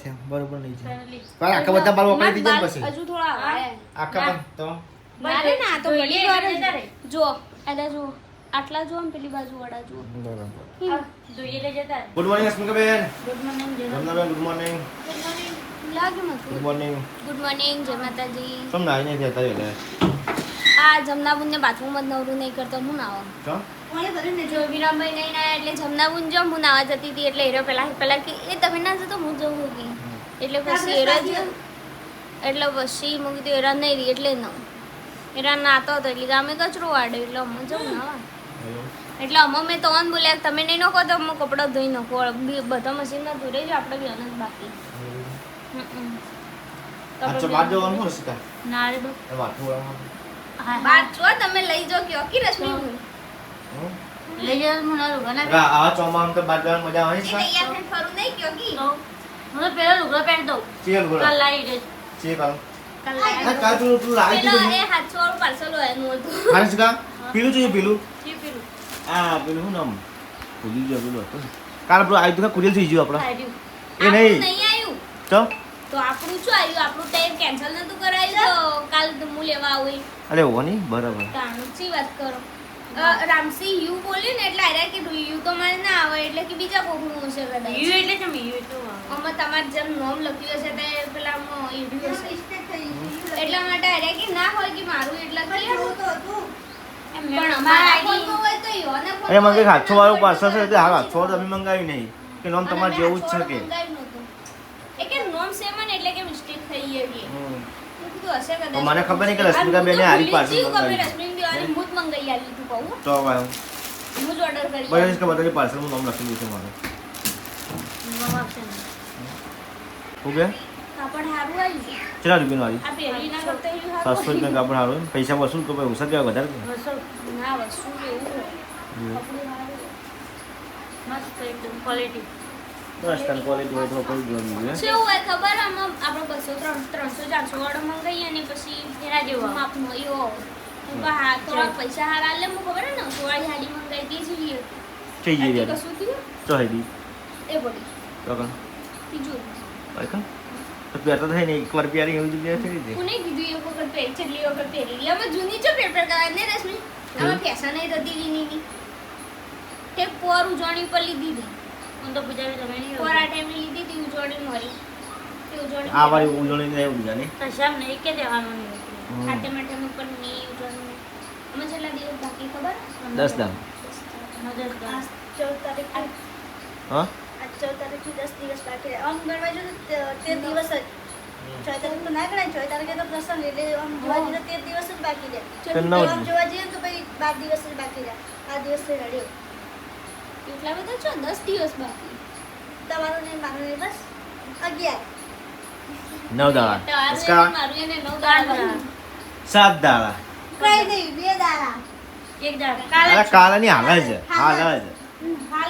થયા બરોબર નહીં છે પણ આખા બધા બાલ વપરાઈ થઈ જાય પછી હજુ થોડા આવે આખા પણ તો ના રે ના તો પેલી વાર જો એટલે જો આટલા જો ને પેલી બાજુ વાળા જો બરાબર જોઈએ લઈ જતા ગુડ મોર્નિંગ અસ્મિકાબેન ગુડ મોર્નિંગ જમનાબેન ગુડ મોર્નિંગ લાગ્યું ગુડ નથી મોર્નિંગ ગુડ મોર્નિંગ જય માતાજી સમ નાઈ નહીં થતા એટલે આ જમનાબુન ને બાથરૂમ જ નવરું નહીં કરતો હું નાવા તો જો વિરામભાઈ નહીં ના એટલે જમનાબુન જો હું નાવા જતી હતી એટલે હીરો પેલા કે એ તમે ના જતો હું જવું હતી એટલે પછી હીરો જ એટલે પછી હું કીધું હીરા નહીં રહી એટલે ન હીરા નાતો હતો એટલે ગામે કચરો વાડે એટલે અમે જવું નાવા એટલે અમે મેં તો ઓન બોલ્યા તમે નહીં નાખો તો અમે કપડાં ધોઈ નાખો બધા મશીનમાં ધોઈ રહેજો આપણે બી અનંત બાકી અચ્છા બાદ જવાનું હશે કા ના રે બસ એ વાત બોલવાનું બાર જો તમે લઈ જાઓ કયો કી રશ્મિ લઈ જતા મને લુગડા ના આ ચોમામ તો બાદ જવાની મજા આવે છે તૈયાર થઈને ફરું નહીં કયો કી હું તો પેલા લુગડા પહેરી દઉં ચેલ કાલ બોલ લાવી દે ચે કાલ કાલ આ કા તું લાવી પેલો દીધું એ 700 વાળું પાર્સલ હોય એનું હતું હારીસ કા પીલું જોઈએ પીલું જી પેલું આ પેલું શું નામ ભૂલી ગયો પેલું હતું કાલ આપણું આવી તો કુરિયર થઈ ગયું આપણા આવ્યું એ આપણું નહીં નહીં આવ્યું તો તો આપણું શું આવ્યું આપણું ટાઈમ કેન્સલ નતું કરાયું તો કાલ હું લેવા આવું અરે હો નહીં બરાબર તાણું ચી વાત કરો રામસી યુ બોલ્યું ને એટલે આર્યા કે યુ તો મારે ના આવે એટલે કે બીજા કોકનું હશે કદાચ યુ એટલે જમી યુ તો આમાં તમારે જેમ નોમ લખ્યું હશે તે પેલા યુ હશે એટલા માટે આર્યા કે ના હોય કે મારું એટલે પણ અમારા ફોનમાં હોય તો યોને ફોન અરે મને હાથો વાળું પાર્સલ છે તે હાલ હાથો તમે મંગાવ્યું નહીં કે નોમ તમારે જેવું જ છે કે એ કે નોમ સેમ ને એટલે કે મિસ્ટેક થઈ ગઈ હમ. મેં કીધું હશે કદાચ તો મને ખબર નહીં કે રશ્મિકા બેને હારી પાર્સલ મંગાવ્યું. રશ્મિન બેવાની હું જ મંગાઈ આલી તું કહું તો ભાઈ હું જ ઓર્ડર કરી બરાબર કે બધા પાર્સલનું નામ લખેલું છે મારે મમ્મા આપશે ને શું કે કાપડ હારું આવી છે કેટલા રૂપિયાનું આવી આ પહેરી ના કરતા એવું 700 હારું રૂપિયા કાપડ હારું પૈસા વસૂલ તો ભાઈ ઓછા કેવા વધારે કે? બસો ના વસ્તુ એવું હોય હમ. કપડું હારું મસ્ત એકદમ ક્વોલિટી બસ તને ક્વોલિટી હોય તો કોઈ જોવાનું છે શું હોય ખબર આમાં આપણે 200 300 400 વાળો મંગાઈએ અને પછી એના જેવો માપનો એવો હું કહું હા થોડા પૈસા હારા લે મને ખબર હે ને સોળાની હાડી મંગાઈ હતી જોઈએ થઈ ગઈ યાર કશું થયું તો હેડી એ પડી તો કણ બીજું ભાઈ કણ તો પહેરતા થાય ને એકવાર પહેરી એવી જગ્યાએ થઈ ગઈ કોને કીધું એક વખત પહેરી છેલ્લી વખત પહેરી આમાં જૂની છે પેપર કરાય ને રશ્મિ આમાં ફેશન એ હતી લીની તે પોર ઉજવણી પર લીધી હતી હું તો પૂજા તમે નહીં પોર આ ટાઈમે લીધી હતી ઉજવણી મારી તે ઉજવણી આ વાળી ઉજવણી ને એવું જાને તો શામ નહીં કે દેવાનું નહીં ખાતે માટે ઉપર ની ઉજવણી અમે છેલ્લા દિવસ બાકી ખબર 10 દામ મદદ આ 14 તારીખ હા આ 14 તારીખથી 10 દિવસ બાકી રહ્યા આમ ગણવા જો તે દિવસ જ 14 તારીખ તો ના ગણાય 14 તારીખે તો પ્રસંગ એટલે આમ જોવા જઈએ તો 13 દિવસ જ બાકી તો નવ રહ્યા આમ જોવા જઈએ તો પછી 12 દિવસ જ બાકી રહ્યા આ દિવસ થી રડ્યો એટલા બધા છો 10 દિવસ બાકી તમારું ને મારું ને બસ 11 9 દાડા તારું इसका ને મારું એને 9 દાડા 7 દાડા કઈ નહીં 2 દાડા એક દાડા અરે કાલે ની હાલ જ હાલ જ હાલ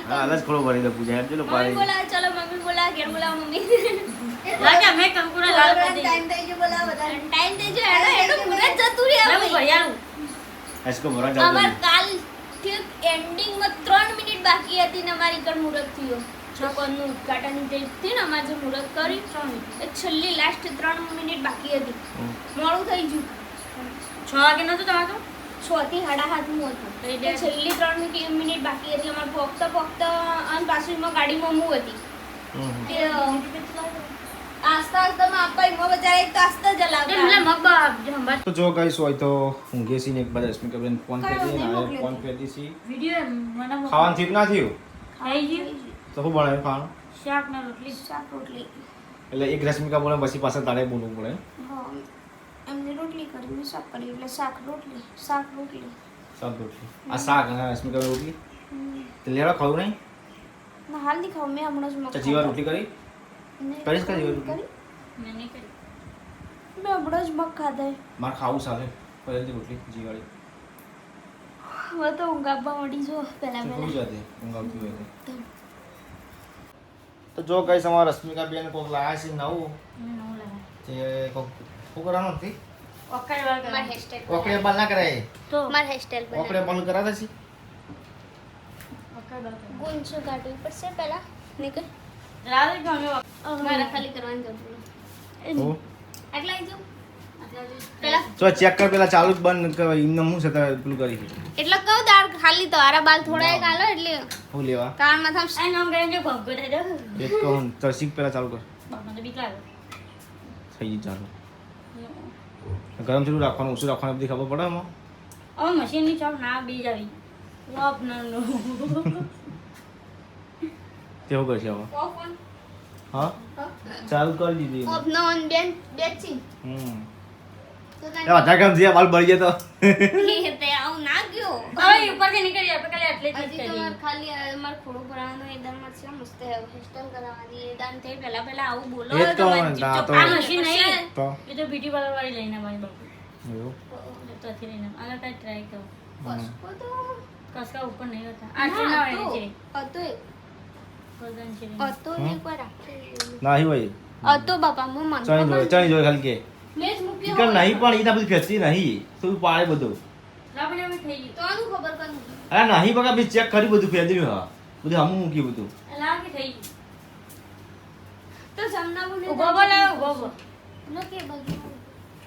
તો હાલ જ ખોળો ભરી દે પૂજા હેડ ચલો મમ્મી પાડી બોલા ચલો મમ્મી બોલા ઘેર બોલા મમ્મી લાગે મેં કંકુડા લાલ કરી ટાઈમ થઈ ગયો બોલા બધા ટાઈમ થઈ ગયો હેડો હેડો મુરત જતું દે રહ્યા હું ભાઈ ભરિયાળું इसको भरा जाओ અમાર કાલ એન્ડિંગ માં 3 મિનિટ બાકી હતી ને અમારી કણ મુરત થયો છોકરનું ઉદઘાટન થી ને અમારે જે મુરત કરી એ છેલ્લી લાસ્ટ 3 મિનિટ બાકી હતી મોડું થઈ ગયું 6 વાગે નતું તમારે તો 6 થી 7:30 નું હતું એટલે છેલ્લી 3 મિનિટ બાકી હતી અમારે પોકતા અને પાછું એમાં ગાડીમાં હું હતી તે આસ્તા આસ્તા માં આપા એમાં બચારા એક તો આસ્તા તે જલાવતા મને મગ જંબા તો જો ગાઈસ હોય તો ઊંઘે છે ને એક બાર રશ્મિકા બેન ફોન કરી ને આવે ફોન કરી છે વિડિયો મને ખાવાનું ઠીક ના થયું ખાઈ ગયું તો શું બનાવ્યું ખાવાનું શાક ને રોટલી શાક રોટલી એટલે એક રશ્મિકા બોલે પછી પાછા તારે બોલવું પડે હા એમને રોટલી કરી મેં શાક કરી એટલે શાક રોટલી શાક રોટલી શાક રોટલી આ શાક અને રશ્મિકા બેન રોટલી તો લેવા ખાવું નહીં ના હાલ નહીં ખાવ મેં હમણાં જ તો જીવા રોટલી કરી કરીશ કે જીવા રોટલી મેં નહીં કરી મેં હમણાં જ મગ ખાધા મારે ખાવું સાલે કરેલી રોટલી જીવાળી હવે તો ઊંઘ આપવા મળી જો પહેલા તો પહેલા સુઈ જતી ઊંઘ આવતી હોય તો. તો જો ગાઈસ અમારા રશ્મિકા બેન કોક લાયા છે નવું મને નવું લાગે જે કોક શું કરવાનું હતી ઓકળ વાળ માર કરે હેરસ્ટાઈલ કોકડે બાલ ના કરાય તો માર હેરસ્ટાઈલ કોકડે બના બાલ કરાવે છે ઓકળ વાળ કરે ગુંચો કાઢવી પડશે પહેલા નીકળ રાત ગમે મારા ખાલી કરવાની જરૂર હો આટલા આવી જાઓ આટલા જ. પેલા તો ચેક કર પેલા ચાલુ જ બંધ કર એમને હું છે તારે પેલું કરી એટલે કહું તાર ખાલી તારા બાલ થોડા એક આલો એટલે હું લેવા તાર માથા આ નામ કરીને જો ભગો થઈ જાવ. એક કહું તરસીક પેલા ચાલુ કર બાપને તો બીક લાગે. થઈ ગઈ ચાલુ ગરમ થોડું રાખવાનું ઓછું રાખવાનું બધી ખબર પડે એમાં હવે મશીનની ચોક ના બીજ આવી. વાપ ના નો. કેવું કરશે હવે ઓફ ઓન હા ચાલુ કરી દીધી ઓફ નો ઓન બેચી હમ તો એ તને વધારે કામ થયા બાલ બળી જાય તો તે આવું ના ગયો હવે ઉપરથી નીકળી આપણે ખાલી આટલે જ હજી તો કરીએ. મારે ખાલી મારે ખોડું ભરાવાનું એ દાનમાં છે મસ્ત હેરસ્ટાઈલ કરાવવાની એ દાન થઈ પહેલા આવું બોલો એ જ કહું તમારે ને, આ તો- ચૂપચાપ આ મશીન નહીં. તો એ તો બ્યુટી પાર્લર વાળી લઈને આવવાની બાપુ. એવું ત્યાંથી લઈને આને કાંઈ ટ્રાય કરો. કસકો તો કસકા ઉપર નહીં હોતા. આટલી ના હોય છે. હતો ગરદન છે. હતો ને કોઈ રાખે નહીં ભાઈ હતો બાપા હું મન ચણી જોઈ ખાલી કે મેચ મૂક્યો ઈકર નહીં પણ એના બધી ફેસી નહીં તું પાડે બધું આપણે હવે થઈ ગયું. તો આનું ખબર કર અરે નહીં બગા બી ચેક કરી બધું ફેદર્યું હા બધું હમું મૂક્યું બધું લાવ કે થઈ ગયું. તો સમના બોલે ઊભો બોલે ઊભો બોલ. ન કે બગી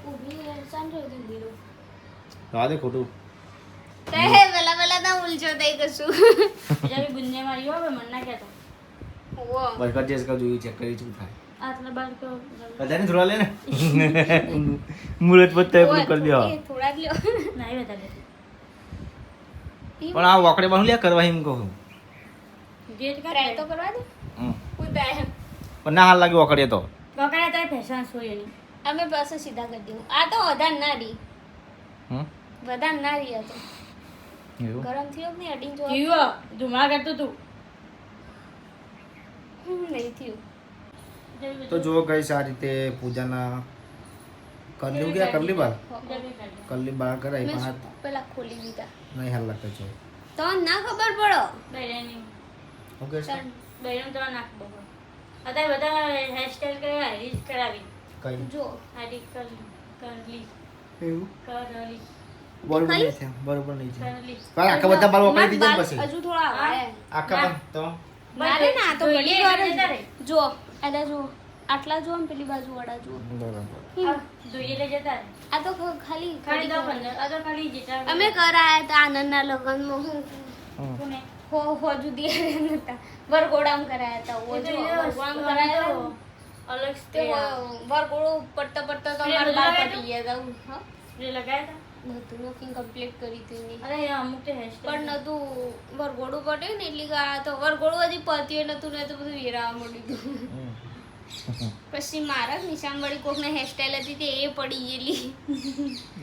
ઊભી સાંજો દે દીરો રાહ દે ખોટું તે પેલા ના ઉલજો દઈ કશું બીજા બી બુંદે મારી હોય મન ના કહેતો. વો બરકત જેસ કા જોયું ચેક કરી શું થાય આટલા બાર તો બધાને થોડા લે ને મુરત પત્તા પેલું કરી દે એ થોડા જ લ્યો નહીં બતા પણ આ વાકડે બાનું લે કરવા એમ કહું ડેટ ટ્રાય તો કરવા દે હમ. કોઈ ટ્રાય પણ ના હાલ લાગે વાકડે તો બકરા તારે ફેશન સોય એની. અમે પાસે સીધા કરી દઉં આ તો વધારે ના રી હમ વધારે ના રી આ તો એવું ગરમ થયો કે નહીં અડીને જો જીવો ધુમા કરતો તું. નહીં થયું તો જો ગઈ આ રીતે પૂજાના કરલી ગયા કરલી બાર કરલી બાર કરાય પણ મેં હાથ પેલા ખોલી દીધા નહીં હાલ લાગતા જો તો ના ખબર પડો બૈરાની ઓકે ચાલ. બૈરાનું તો નાખ બગો. અત્યારે બધા હેરસ્ટાઈલ કરાવી રીત કરાવી. કઈ જો આડી કરલી એવું કરલી બરોબર નહીં થયા બરોબર નહીં થયા કરલી. પણ આખા બધા બાલ વાપરી દીધા ને બાલ પછી હજુ થોડા આવે આખા પણ તો ના રે ના આ તો જોઈએ ઘણી વાર એટલે જ. જો એટલે જો આટલા જો ને પેલી બાજુ વાળા જો બરાબર જોઈએ એટલે જતા રહે. આ તો ખાલી ખાલી 10-15 આ તો ખાલી જેટલા અમે કરાયા હતા આનંદના લગ્નમાં હું કોને? હો જુદી નતા વરઘોડામ કરાયા હતા ઓ એ તો જો એ વરઘોડામ મને કરાયા તો હતા અલગ તે સ્ટે વરઘોડો પડતા પડતા તો સ્પ્રે મારા બાલ લગાવ્યા પટી ગયા હતા હા સ્પ્રે લગાવ્યા હતા? બધું નોકિંગ કમ્પ્લીટ કરી હતી એની. અરે એ અમુક તો હેરસ્ટાઈલ પણ નતું વરઘોડું પટ્યું ને એટલે કે આ તો વરઘોડું હજી પત્યું નતું ને તો બધું વેરાવા મળ્યું હતું પછી મારા નિશાન વળી કોકને હેરસ્ટાઈલ હતી તે એ પડી ગયેલી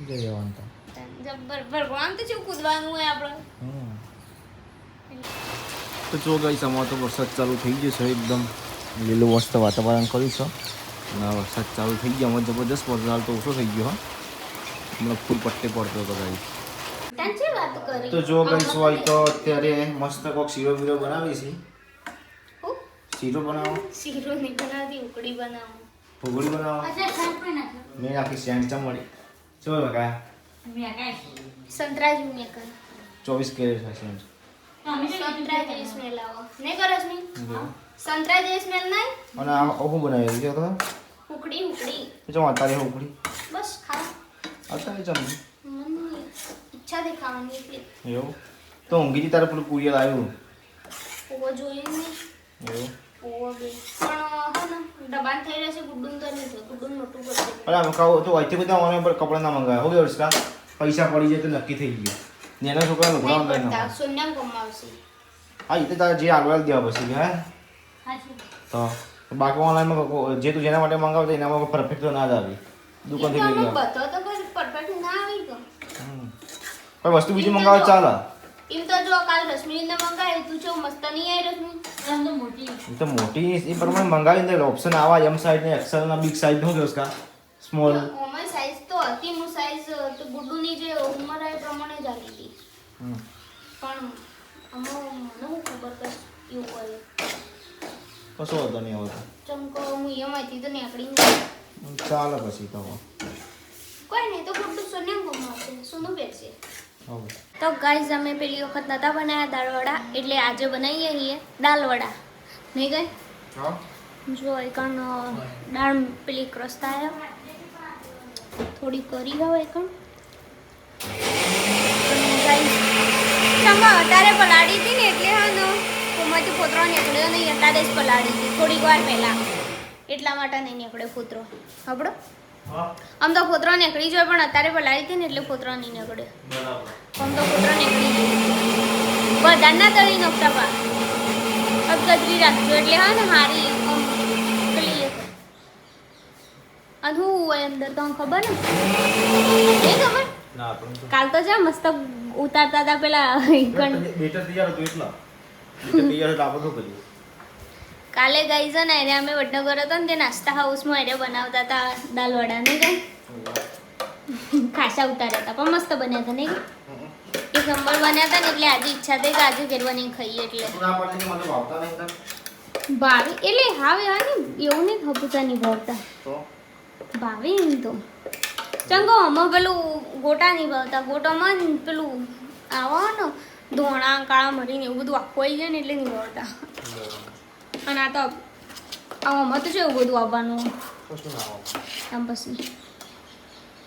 જય જવાન તો જબ્બર વરઘોડામાં તો જેવું કૂદવાનું હોય આપણે તો જો ગઈ અમારે તો વરસાદ ચાલુ થઈ ગયો છે એકદમ લીલું મસ્ત વાતાવરણ કર્યું છે અને વરસાદ ચાલુ થઈ ગયો અમારે જબરદસ્ત વરસાદ તો ઓછો થઈ ગયો હા હમણાં ફૂલ પટ્ટે પડતો હતો ગાઈ તાંચી વાત કરી તો જો ગઈ હોય તો અત્યારે મસ્ત કોક શીરો બીરો બનાવી છે હું? શીરો બનાવો શીરો નહીં બનાવતી ઉકડી બનાવું ભૂગળી બનાવો અચ્છા સાઈડ પર નાખો. મેં આખી સેન્ટ ચમડી ચો લગા મેં કાંઈ. સંતરાજી મેં કર 24 કેરેટ છે સેન્ટ તો અમે તો કીધું સંતરા જેવી સ્મેલ આવો નહીં કરસ મી સંતરા જેવી સ્મેલ નહીં અને આ ઓહું બનાવી છે તો ઉકડી ઉકડી જો અત્યારે ઉકળી બસ ખાઓ અત્યારે ચમ મને ઈચ્છા થઈ ખાવાની એટલે એવું તો ઊંઘીથી તારે પેલું કુરિયર આવ્યું ઓવો જોઈએ નહીં એવું ઓવો બે પણ હે ને દબાણ થઈ રહેશે ગુડ્ડું તો નહીં થયું ગુડ્ડું મોટું કરશે અરે આમ કહું તો અહીંથી બધા ઓનલાઈન પર કપડાં ના મંગાવે હો ગયો હર્ષકા પૈસા પડી જાય તો નક્કી થઈ ગયું નેના છોકરા લુગડા નહીં મંગાવી પડતા નાખો શૂન્યમ કમાવશે હા એ તો તારે જે આગળ દેવા પછી હે સાચું. તો બાકી ઓનલાઈનમાં જે તું જેના માટે મંગાવતો એનામાં પરફેક્ટ તો ના જ આવે દુકાનથી લઈ લેવા બધો તો કોઈ પરફેક્ટ ના આવી ગયો કોઈ વસ્તુ બીજી મંગાવે ચાલે એમ તો જો કાલ રશ્મિને મંગાવી તું જો મસ્ત નહીં આવી રશ્મિ આમ તો મોટી એ તો મોટી એ પ્રમાણે મંગાવીને ઓપ્શન આવા એમ સાઈઝ ને એક્સેલ ના બિગ સાઈઝ નું હર્ષકા સ્મોલ ઓમાં સાઈઝ તો હતી હું સાઈઝ તો ગુડ્ડુની જે ઉંમર એ પ્રમાણે જ આવી હતી પણ આમાં મને હું ખબર કે એવું હોય કશો હતો નહીં આવતો ચમકો હું એમાંથી તો નીકળી ચાલે પછી તો કોઈ નહીં તો ગુડ્ડુ સોન્યા ગમાવશે સોનું બેસે હવે તો ગાઈઝ અમે પેલી વખત નતા બનાવ્યા દાળ વડા એટલે આજે બનાવીએ છીએ દાલ વડા નહીં ગઈ હા જો એકણ દાળ પેલી ક્રસ્તા આવ્યા થોડી કરી હવે એકણ અત્યારે પલાળી હતી ને એટલે હા ને કોમાંથી ફોતરો નીકળ્યો નહીં અત્યારે જ પલાળી હતી થોડીક વાર પહેલા એટલા માટે નહીં નીકળ્યો ફોતરો હબડો આમ તો ફોતરો નીકળી જાય પણ અત્યારે પલાળી હતી ને એટલે ફોતરો નહીં નીકળ્યો આમ તો ફોતરો નીકળી ગયો બધા ના તળી નખતા પા ગજરી રાખજો એટલે હા ને હારી પેલી અને હું હોય અંદર તો ખબર ને નહીં ખબર કાલ તો છે મસ્ત ઉતારતા હતા પેલા બેટર તૈયાર હતું એટલા બેટર તૈયાર હતા આપણે શું કર્યું કાલે ગઈ છે ને અમે વડનગર હતો ને તે નાસ્તા હાઉસમાં એને બનાવતા હતા દાલ વડા નહીં કઈ ખાસા ઉતાર્યા હતા પણ મસ્ત બન્યા હતા નહીં એક નંબર બન્યા હતા ને એટલે આજે ઈચ્છા થઈ કે આજે ઘેરવા નહીં ખાઈએ એટલે ભાવે એટલે હાવે હા ને એવું નહીં ખપુતા નહીં ભાવતા ભાવે એમ તો ચંગો આમાં પેલું ગોટા નહીં ભાવતા ગોટામાં પેલું આવો ને ધોણા કાળા મરીને એવું બધું આખું આવી જાય ને એટલે નહીં ભાવતા અને આ તો આમાં તો છે એવું બધું આવવાનું આમ પછી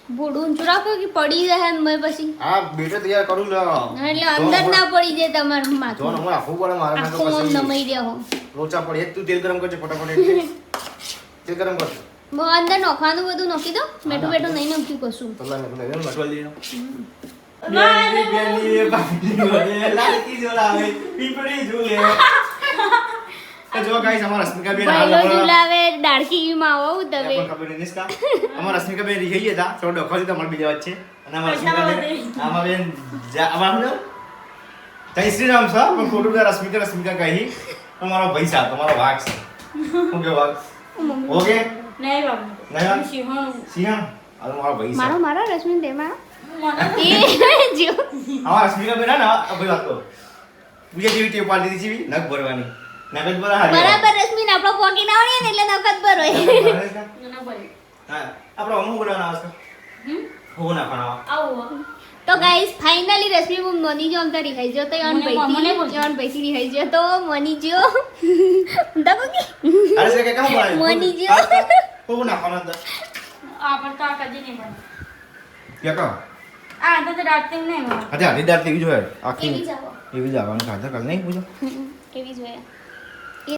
ભોડું ઊંચું રાખો કે પડી જાય એમ પછી હા બેટર તૈયાર કરું લે એટલે અંદર ના પડી જાય તમારું માથું જો હું આખું પડે મારે મેં તો આખું પછી નમાઈ રહ્યો લોચા પડે તું તેલ ગરમ કરજે ફટાફટ એટલે તેલ ગરમ કરજે અંદર નોખવાનું બધું નાખી દો મેઠું બેઠું નહીં નાખ્યું કશું તો લા મેં મટવાલ દીનો જો ગાઈસ અમાર રશ્મિકા બેન પહેલો ઝુલાવે ડાળકી માં આવો તમે ખબર નહીં નિસ્કા અમાર રશ્મિકા બેન રહી ગઈ હતા થોડો ડખો તો મળ બીજા વચ્ચે અને અમાર રશ્મિકા બેન આમાં બેન અમાર હું જય શ્રી રામ સર પણ ખોટું તો રશ્મિકા કહી તમારો ભાઈ છે તમારો વાઘ છે હું કે વાઘ ઓકે નહીં બાબુ નહીં સિંહણ સિંહણ આ મારો ભાઈ છે મારો રશ્મિન તે મારો એ જો અમાર રશ્મિકા બેન ના ભાઈ વાત કરો બીજા જેવી ટેપ પાડી દીધી છે નખ ભરવાની નખ ભરા હારી બરાબર રશ્મિન આપણો પોકી ના આવડે ને એટલે નખત ભરો ના બોલે હા આપણો અમુ બનાવવાનો આવશે હું ના ખાના આવો તો ગાઈસ ફાઇનલી રશ્મિ મની જો અંતરી ખાઈ જો તો યન મને પૈસી યન પૈસી ની ખાઈ જો તો મની જો દબો કે અરે સે કે કેમ બોલાય મની જો હું ના ખાના તો આ પર તો આ કદી નહીં બને કે કા આ તો રાતે નહીં બને અચ્છા હરીદાર તેવી જોઈએ આખી એવી જાવો એવી જવાનું ખાતા કાલ નહીં પૂછો એવી જોઈએ